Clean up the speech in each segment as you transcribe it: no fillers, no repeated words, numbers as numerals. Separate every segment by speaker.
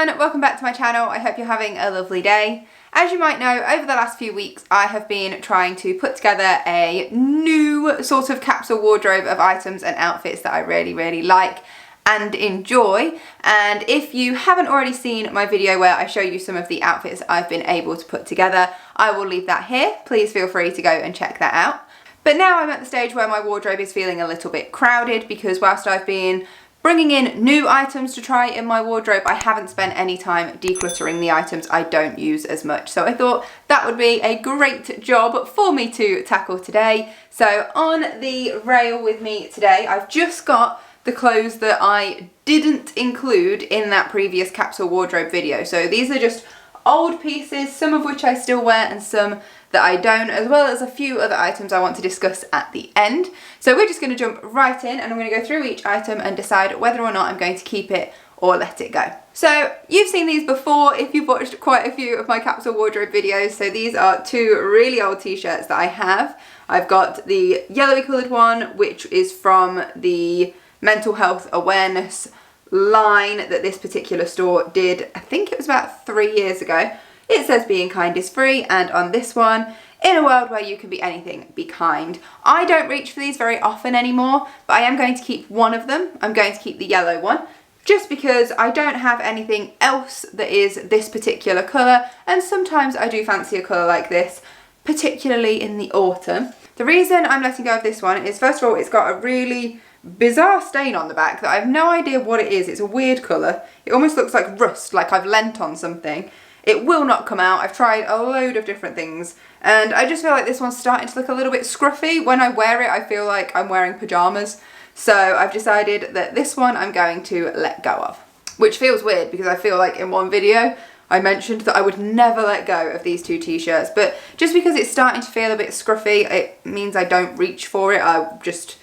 Speaker 1: everyone, welcome back to my channel. I hope you're having a lovely day. As you might know, over the last few weeks I have been trying to put together a new sort of capsule wardrobe of items and outfits that I really like and enjoy. And if you haven't already seen my video where I show you some of the outfits I've been able to put together, I will leave that here. Please feel free to go and check that out. But now I'm at the stage where my wardrobe is feeling a little bit crowded because whilst I've been bringing in new items to try in my wardrobe, I haven't spent any time decluttering the items I don't use as much. So I thought that would be a great job for me to tackle today. So on the rail with me today, I've just got the clothes that I didn't include in that previous capsule wardrobe video. So these are just old pieces, some of which I still wear and some that I don't, as well as a few other items I want to discuss at the end. So we're just going to jump right in and I'm going to go through each item and decide whether or not I'm going to keep it or let it go. So you've seen these before if you've watched quite a few of my capsule wardrobe videos. So these are two really old t-shirts that I have. I've got the yellowy coloured one, which is from the mental health awareness line that this particular store did, I think it was about 3 years ago. It says being kind is free, and on this one, in a world where you can be anything, be kind. I don't reach for these very often anymore, but I am going to keep one of them. I'm going to keep the yellow one, just because I don't have anything else that is this particular colour, and sometimes I do fancy a colour like this, particularly in the autumn. The reason I'm letting go of this one is, first of all, it's got a really bizarre stain on the back that I have no idea what it is. It's a weird colour. It almost looks like rust, like I've lent on something. It will not come out. I've tried a load of different things and I just feel like this one's starting to look a little bit scruffy. When I wear it, I feel like I'm wearing pyjamas. So I've decided that this one I'm going to let go of, which feels weird because I feel like in one video I mentioned that I would never let go of these two t-shirts, but just because it's starting to feel a bit scruffy, it means I don't reach for it. I just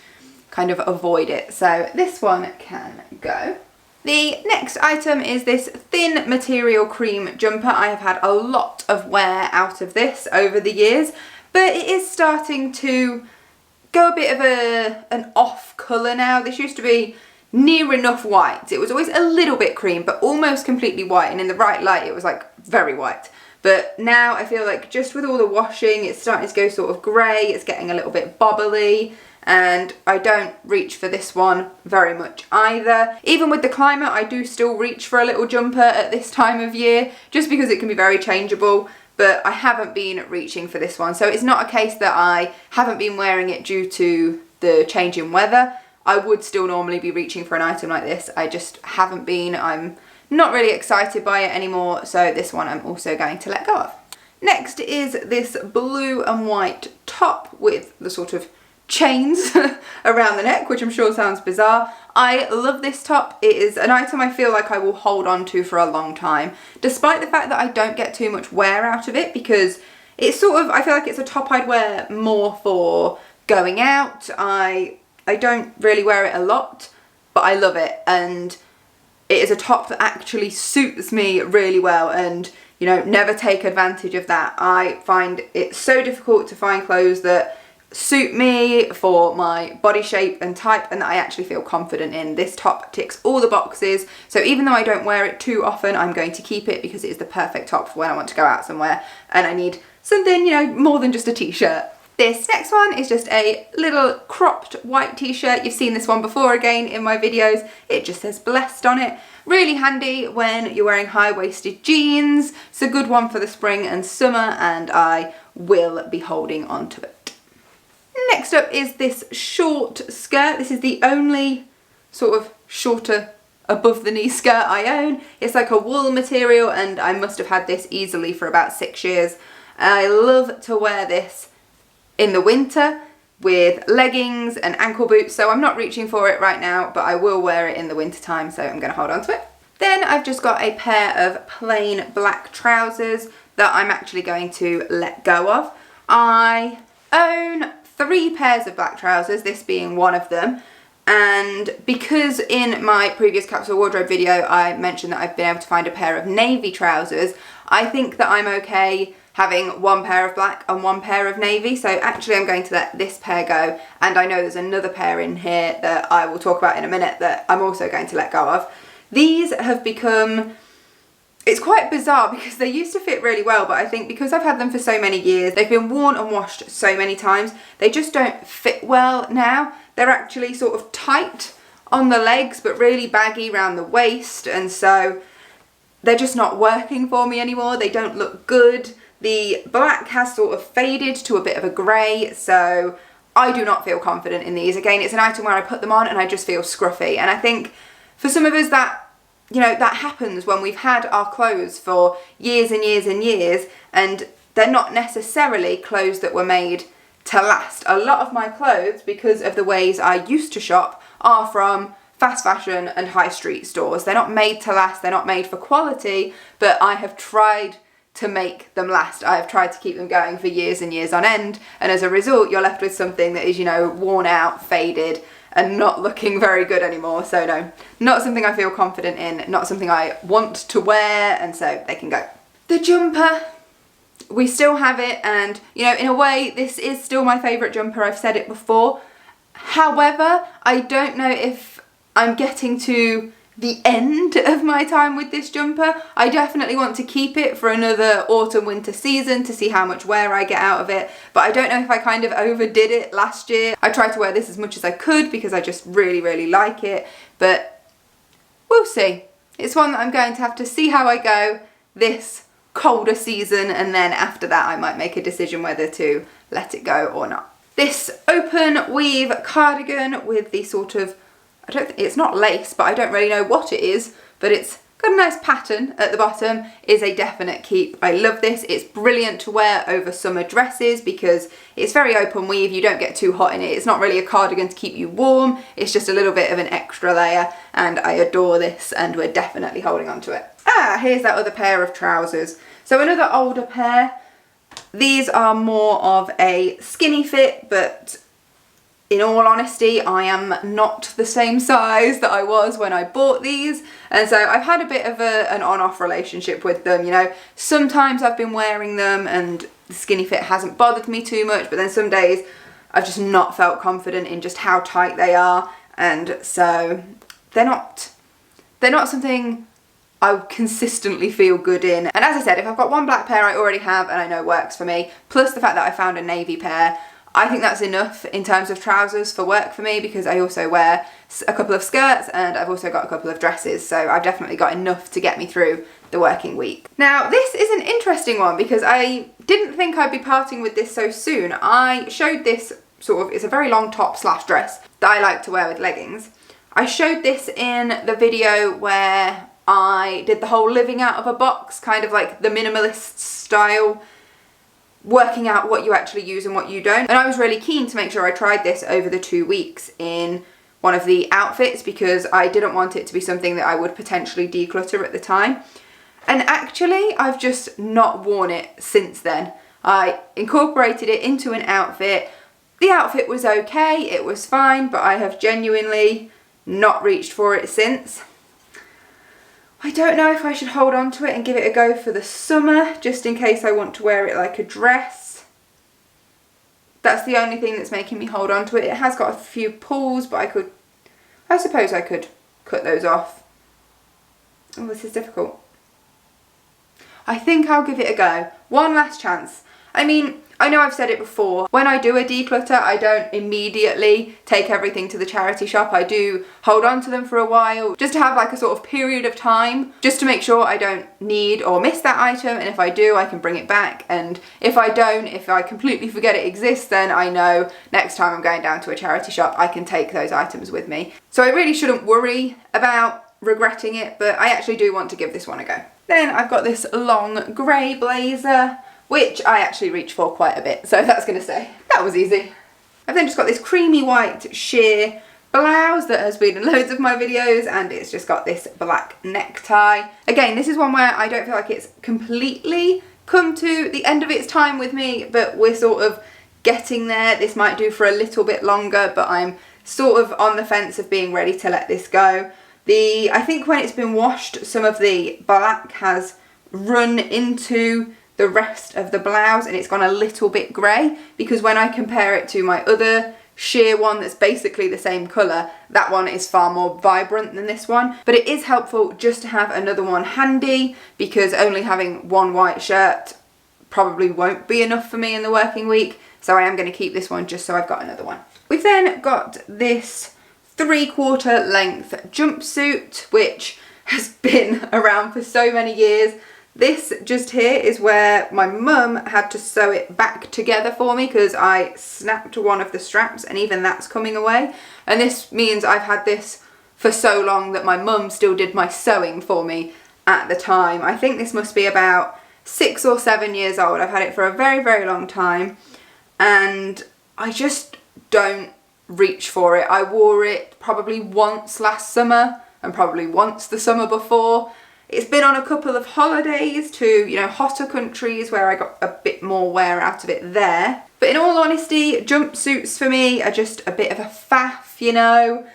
Speaker 1: kind of avoid it. So this one can go. The next item is this thin material cream jumper. I have had a lot of wear out of this over the years, but it is starting to go a bit of an off colour now. This used to be near enough white. It was always a little bit cream, but almost completely white, and in the right light it was like very white. But now I feel like just with all the washing, it's starting to go sort of grey, it's getting a little bit bobbly, and I don't reach for this one very much either. Even with the climate, I do still reach for a little jumper at this time of year, just because it can be very changeable, but I haven't been reaching for this one. So it's not a case that I haven't been wearing it due to the change in weather. I would still normally be reaching for an item like this. I just haven't been. I'm not really excited by it anymore, so this one I'm also going to let go of. Next is this blue and white top with the sort of chains around the neck, which I'm sure sounds bizarre. I love this top. It is an item I feel like I will hold on to for a long time, despite the fact that I don't get too much wear out of it, because it's sort of, I feel like it's a top I'd wear more for going out. I don't really wear it a lot, but I love it, and it is a top that actually suits me really well, and you know, never take advantage of that. I find it so difficult to find clothes that suit me for my body shape and type and that I actually feel confident in. This top ticks all the boxes, so even though I don't wear it too often, I'm going to keep it because it is the perfect top for when I want to go out somewhere and I need something, you know, more than just a t-shirt. This next one is just a little cropped white t-shirt. You've seen this one before again in my videos. It just says blessed on it. Really handy when you're wearing high-waisted jeans. It's a good one for the spring and summer, and I will be holding on to it. Next up is this short skirt. This is the only sort of shorter above the knee skirt I own. It's like a wool material and I must have had this easily for about 6 years. I love to wear this in the winter with leggings and ankle boots, so I'm not reaching for it right now, but I will wear it in the winter time, so I'm going to hold on to it. Then I've just got a pair of plain black trousers that I'm actually going to let go of. I own 3 pairs of black trousers, this being one of them, and because in my previous capsule wardrobe video I mentioned that I've been able to find a pair of navy trousers, I think that I'm okay having 1 pair of black and 1 pair of navy, so actually I'm going to let this pair go, and I know there's another pair in here that I will talk about in a minute that I'm also going to let go of. These have become It's quite bizarre because they used to fit really well, but I think because I've had them for so many years, they've been worn and washed so many times, they just don't fit well now. They're actually sort of tight on the legs, but really baggy around the waist, and so they're just not working for me anymore. They don't look good. The black has sort of faded to a bit of a grey, so I do not feel confident in these. Again, it's an item where I put them on and I just feel scruffy, and I think for some of us that, you know, that happens when we've had our clothes for years and years and years, and they're not necessarily clothes that were made to last. A lot of my clothes, because of the ways I used to shop, are from fast fashion and high street stores. They're not made to last, they're not made for quality, but I have tried to make them last. I have tried to keep them going for years and years on end, and as a result you're left with something that is, you know, worn out, faded, and not looking very good anymore. So no, not something I feel confident in, not something I want to wear, and so they can go. The jumper, we still have it, and you know, in a way this is still my favourite jumper, I've said it before. However, I don't know if I'm getting to the end of my time with this jumper. I definitely want to keep it for another autumn winter season to see how much wear I get out of it, but I don't know if I kind of overdid it last year. I tried to wear this as much as I could because I just really like it, but we'll see. It's one that I'm going to have to see how I go this colder season, and then after that I might make a decision whether to let it go or not. This open weave cardigan with the sort of, it's not lace, but I don't really know what it is, but it's got a nice pattern at the bottom, is a definite keep. I love this. It's brilliant to wear over summer dresses because it's very open weave, you don't get too hot in it. It's not really a cardigan to keep you warm, it's just a little bit of an extra layer, and I adore this, and we're definitely holding on to it. Here's that other pair of trousers. So another older pair. These are more of a skinny fit, but in all honesty, I am not the same size that I was when I bought these, and so I've had a bit of an on-off relationship with them. You know, sometimes I've been wearing them and the skinny fit hasn't bothered me too much, but then some days I've just not felt confident in just how tight they are, and so they're not something I consistently feel good in. And as I said, if I've got one black pair I already have and I know works for me, plus the fact that I found a navy pair, I think that's enough in terms of trousers for work for me, because I also wear a couple of skirts and I've also got a couple of dresses, so I've definitely got enough to get me through the working week. Now this is an interesting one because I didn't think I'd be parting with this so soon. I showed this sort of, it's a very long top slash dress that I like to wear with leggings. I showed this in the video where I did the whole living out of a box, kind of like the minimalist style, working out what you actually use and what you don't. And I was really keen to make sure I tried this over the 2 weeks in one of the outfits because I didn't want it to be something that I would potentially declutter at the time. And actually, I've just not worn it since then. I incorporated it into an outfit. The outfit was okay, it was fine, but I have genuinely not reached for it since. I don't know if I should hold on to it and give it a go for the summer, just in case I want to wear it like a dress. That's the only thing that's making me hold on to it. It has got a few pulls, but I suppose I could cut those off. Oh, this is difficult. I think I'll give it a go. One last chance. I mean, I know I've said it before, when I do a declutter, I don't immediately take everything to the charity shop. I do hold on to them for a while, just to have like a sort of period of time, just to make sure I don't need or miss that item, and if I do, I can bring it back, and if I don't, if I completely forget it exists, then I know next time I'm going down to a charity shop, I can take those items with me. So I really shouldn't worry about regretting it, but I actually do want to give this one a go. Then I've got this long grey blazer, which I actually reach for quite a bit, so that's gonna stay. That was easy. I've then just got this creamy white sheer blouse that has been in loads of my videos, and it's just got this black necktie. Again, this is one where I don't feel like it's completely come to the end of its time with me, but we're sort of getting there. This might do for a little bit longer, but I'm sort of on the fence of being ready to let this go. I think when it's been washed, some of the black has run into the rest of the blouse and it's gone a little bit grey, because when I compare it to my other sheer one that's basically the same colour, that one is far more vibrant than this one. But it is helpful just to have another one handy, because only having one white shirt probably won't be enough for me in the working week. So I am going to keep this one just so I've got another one. We've then got this 3/4 length jumpsuit, which has been around for so many years. This just here is where my mum had to sew it back together for me because I snapped one of the straps, and even that's coming away. And this means I've had this for so long that my mum still did my sewing for me at the time. I think this must be about 6 or 7 years old. I've had it for a very, very long time, and I just don't reach for it. I wore it probably once last summer and probably once the summer before. It's been on a couple of holidays to, you know, hotter countries where I got a bit more wear out of it there. But in all honesty, jumpsuits for me are just a bit of a faff, you know.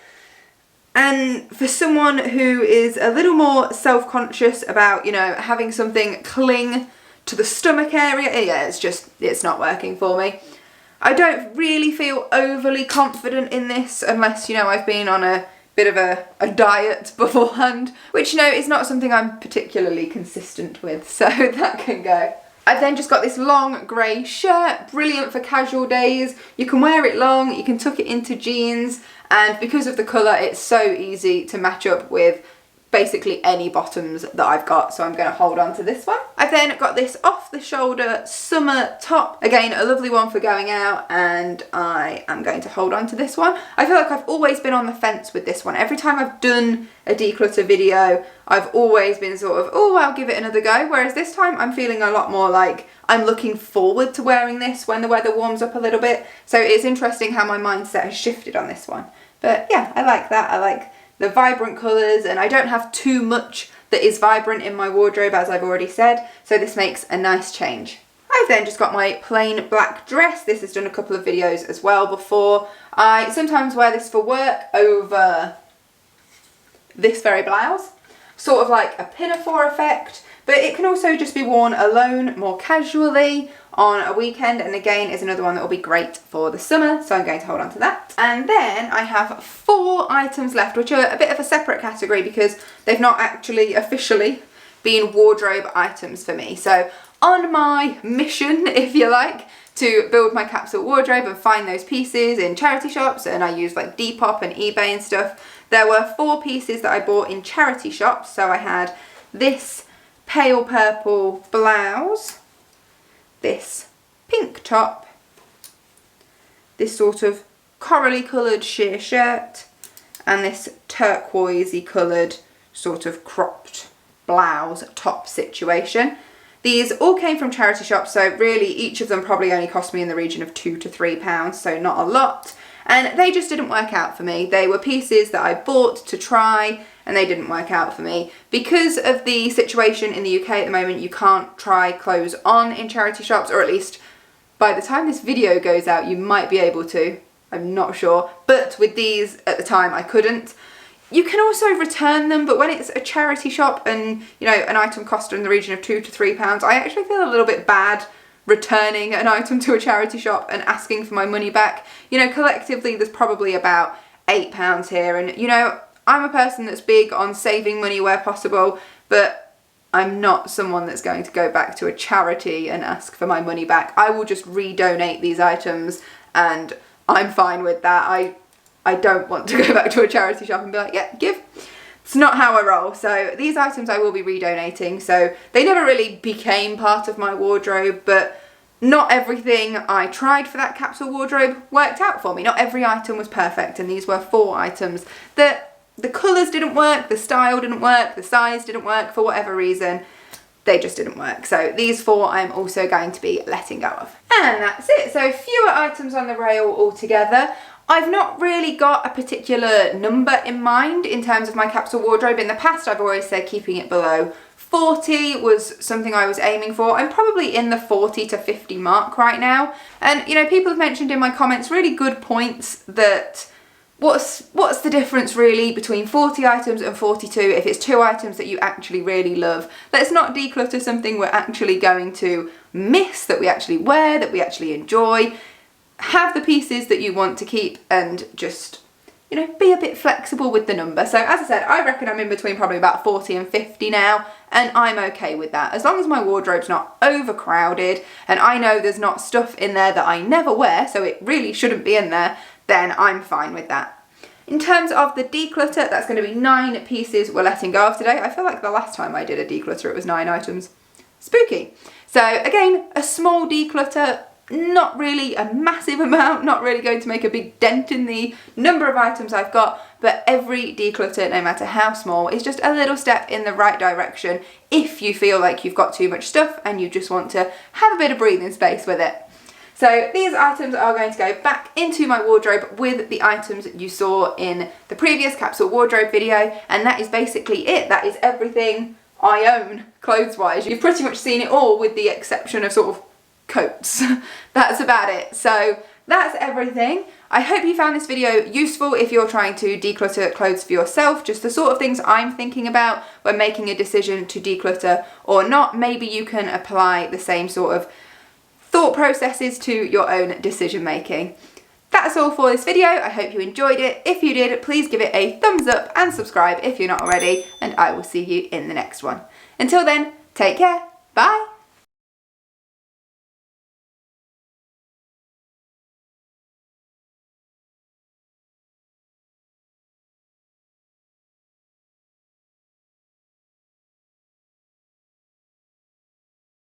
Speaker 1: And for someone who is a little more self-conscious about, you know, having something cling to the stomach area, yeah, it's not working for me. I don't really feel overly confident in this unless, you know, I've been on a bit of a diet beforehand, which, you know, is not something I'm particularly consistent with, so that can go. I've then just got this long grey shirt, brilliant for casual days. You can wear it long, you can tuck it into jeans, and because of the colour, it's so easy to match up with basically any bottoms that I've got, so I'm going to hold on to this one. I've then got this off the shoulder summer top, again a lovely one for going out, and I am going to hold on to this one. I feel like I've always been on the fence with this one. Every time I've done a declutter video, I've always been sort of, oh, I'll give it another go, whereas this time I'm feeling a lot more like I'm looking forward to wearing this when the weather warms up a little bit. So it's interesting how my mindset has shifted on this one. But yeah, I like that. I like the vibrant colours, and I don't have too much that is vibrant in my wardrobe, as I've already said, so this makes a nice change. I've then just got my plain black dress. This has done a couple of videos as well before. I sometimes wear this for work over this very blouse, sort of like a pinafore effect, but it can also just be worn alone more casually on a weekend, and again is another one that will be great for the summer, so I'm going to hold on to that. And then I have 4 items left, which are a bit of a separate category because they've not actually officially been wardrobe items for me. So on my mission, if you like, to build my capsule wardrobe and find those pieces in charity shops, and I use like Depop and eBay and stuff, there were 4 pieces that I bought in charity shops. So I had this pale purple blouse, this pink top, this sort of corally coloured sheer shirt, and this turquoisey coloured sort of cropped blouse top situation. These all came from charity shops, so really each of them probably only cost me in the region of £2 to £3, so not a lot. And they just didn't work out for me. They were pieces that I bought to try, and they didn't work out for me. Because of the situation in the UK at the moment, you can't try clothes on in charity shops, or at least by the time this video goes out, you might be able to. I'm not sure. But with these at the time, I couldn't. You can also return them, but when it's a charity shop and, you know, an item cost in the region of £2 to £3, I actually feel a little bit bad returning an item to a charity shop and asking for my money back. You know, collectively there's probably about £8 here, and, you know, I'm a person that's big on saving money where possible, but I'm not someone that's going to go back to a charity and ask for my money back. I will just redonate these items, and I'm fine with that. I don't want to go back to a charity shop and be like, yeah, give. It's not how I roll. So these items I will be redonating. So they never really became part of my wardrobe, but not everything I tried for that capsule wardrobe worked out for me. Not every item was perfect, and these were 4 items that the colours didn't work, the style didn't work, the size didn't work for whatever reason. They just didn't work. So these 4 I'm also going to be letting go of. And that's it. So fewer items on the rail altogether. I've not really got a particular number in mind in terms of my capsule wardrobe. In the past, I've always said keeping it below 40 was something I was aiming for. I'm probably in the 40 to 50 mark right now. And, you know, people have mentioned in my comments really good points that what's the difference really between 40 items and 42 if it's 2 items that you actually really love. Let's not declutter something we're actually going to miss, that we actually wear, that we actually enjoy. have the pieces that you want to keep and just, you know, be a bit flexible with the number. So as I said, I reckon I'm in between probably about 40 and 50 now, and I'm okay with that. As long as my wardrobe's not overcrowded and I know there's not stuff in there that I never wear, so it really shouldn't be in there, then I'm fine with that. In terms of the declutter, that's going to be 9 pieces we're letting go of today. I feel like the last time I did a declutter, it was 9 items. Spooky. So again, a small declutter, not really a massive amount, not really going to make a big dent in the number of items I've got, but every declutter, no matter how small, is just a little step in the right direction if you feel like you've got too much stuff and you just want to have a bit of breathing space with it. So these items are going to go back into my wardrobe with the items you saw in the previous capsule wardrobe video, and that is basically it. That is everything I own clothes-wise. You've pretty much seen it all with the exception of sort of coats. That's about it. So that's everything. I hope you found this video useful if you're trying to declutter clothes for yourself, just the sort of things I'm thinking about when making a decision to declutter or not. Maybe you can apply the same sort of thought processes to your own decision making. That's all for this video. I hope you enjoyed it. If you did, please give it a thumbs up and subscribe if you're not already, and I will see you in the next one. Until then, take care. Bye.